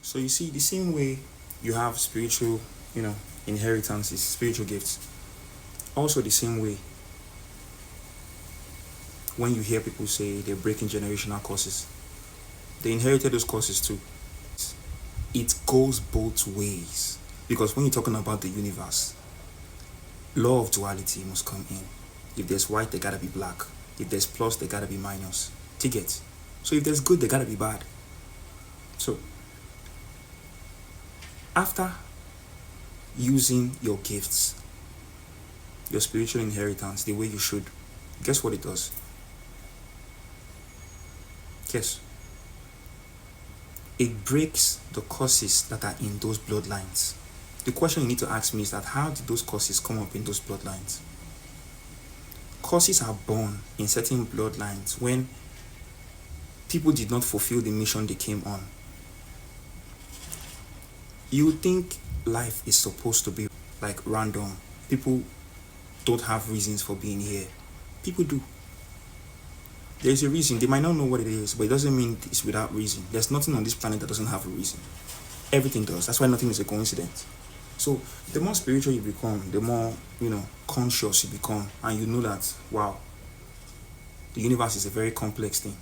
So you see, the same way you have spiritual, you know, inheritances, spiritual gifts, also the same way when you hear people say they're breaking generational curses, they inherited those curses too. It goes both ways. Because when you're talking about the universe, law of duality must come in. If there's white, there gotta be black. If there's plus, there gotta be minus. Ticket. So if there's good, there gotta be bad. So after using your gifts, your spiritual inheritance the way you should, guess what it does? Guess. It breaks the curses that are in those bloodlines. The question you need to ask me is that how did those curses come up in those bloodlines? Curses are born in certain bloodlines when people did not fulfill the mission they came on. You think life is supposed to be like random. People don't have reasons for being here. People do. There's a reason. They might not know what it is, but it doesn't mean it's without reason. There's nothing on this planet that doesn't have a reason. Everything does. That's why nothing is a coincidence. So the more spiritual you become, the more, conscious you become, and you know that, wow, the universe is a very complex thing.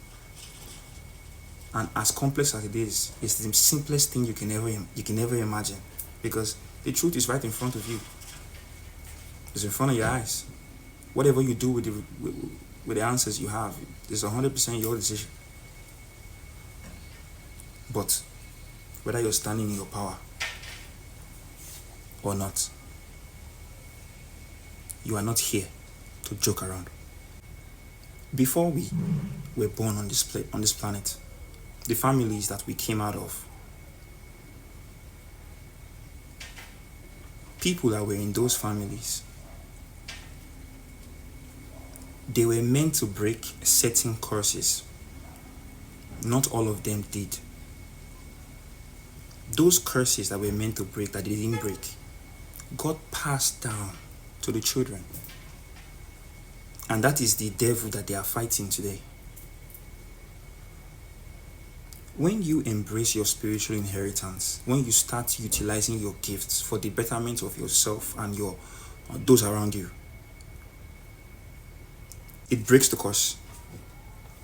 And as complex as it is, it's the simplest thing you can ever imagine. Because the truth is right in front of you. It's in front of your eyes. Whatever you do with the answers you have, it's 100% your decision. But whether you're standing in your power or not, you are not here to joke around. Before we were born on this planet, the families that we came out of, people that were in those families, they were meant to break certain curses. Not all of them did. Those curses that were meant to break, that they didn't break, got passed down to the children. And that is the devil that they are fighting today. When you embrace your spiritual inheritance, when you start utilizing your gifts for the betterment of yourself and those around you, it breaks the curse.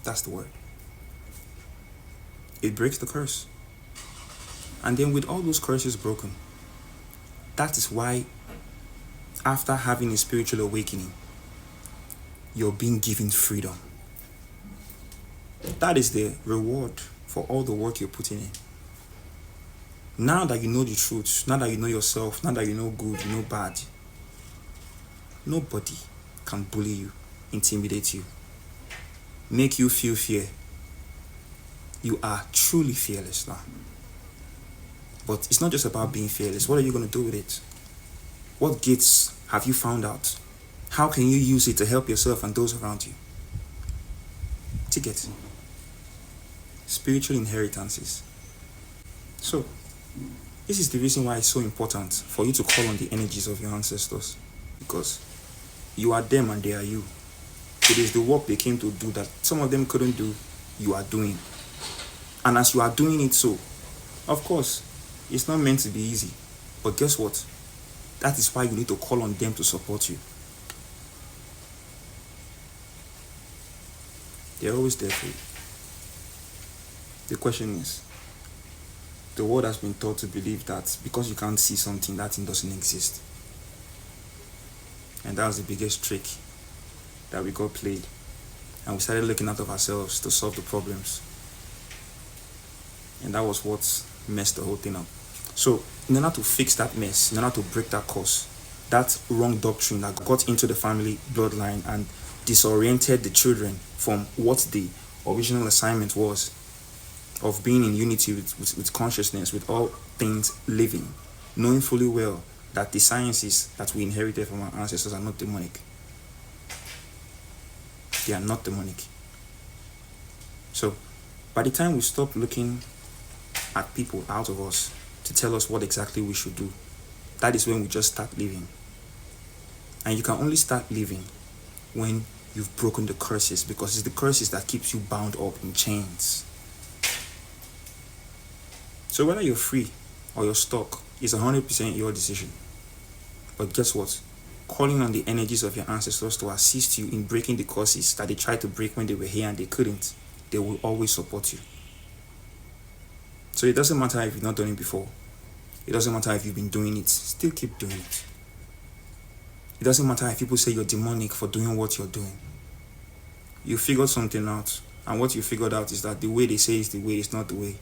That's the word. It breaks the curse. And then with all those curses broken, that is why after having a spiritual awakening, you're being given freedom. That is the reward for all the work you're putting in. Now that you know the truth, now that you know yourself, now that you know good, you know bad, nobody can bully you, intimidate you, make you feel fear. You are truly fearless now. But it's not just about being fearless. What are you going to do with it? What gifts have you found out? How can you use it to help yourself and those around you? Ticket. Spiritual inheritances. So, this is the reason why it's so important for you to call on the energies of your ancestors. Because you are them and they are you. It is the work they came to do that some of them couldn't do, you are doing. And as you are doing it so, of course, it's not meant to be easy. But guess what? That is why you need to call on them to support you. They're always there for you. The question is, the world has been taught to believe that because you can't see something, that thing doesn't exist. And that was the biggest trick that we got played. And we started looking out of ourselves to solve the problems. And that was what messed the whole thing up. So, in order to fix that mess, in order to break that curse, that wrong doctrine that got into the family bloodline and disoriented the children from what the original assignment was of being in unity with consciousness, with all things living, knowing fully well that the sciences that we inherited from our ancestors are not demonic. They are not demonic. So, by the time we stop looking at people out of us to tell us what exactly we should do, that is when we just start living. And you can only start living when you've broken the curses, because it's the curses that keeps you bound up in chains. So whether you're free or you're stuck is 100% your decision. But guess what? Calling on the energies of your ancestors to assist you in breaking the curses that they tried to break when they were here and they couldn't, they will always support you. So it doesn't matter if you've not done it before. It doesn't matter if you've been doing it. Still keep doing it. It doesn't matter if people say you're demonic for doing what you're doing. You figured something out. And what you figured out is that the way they say is the way is not the way.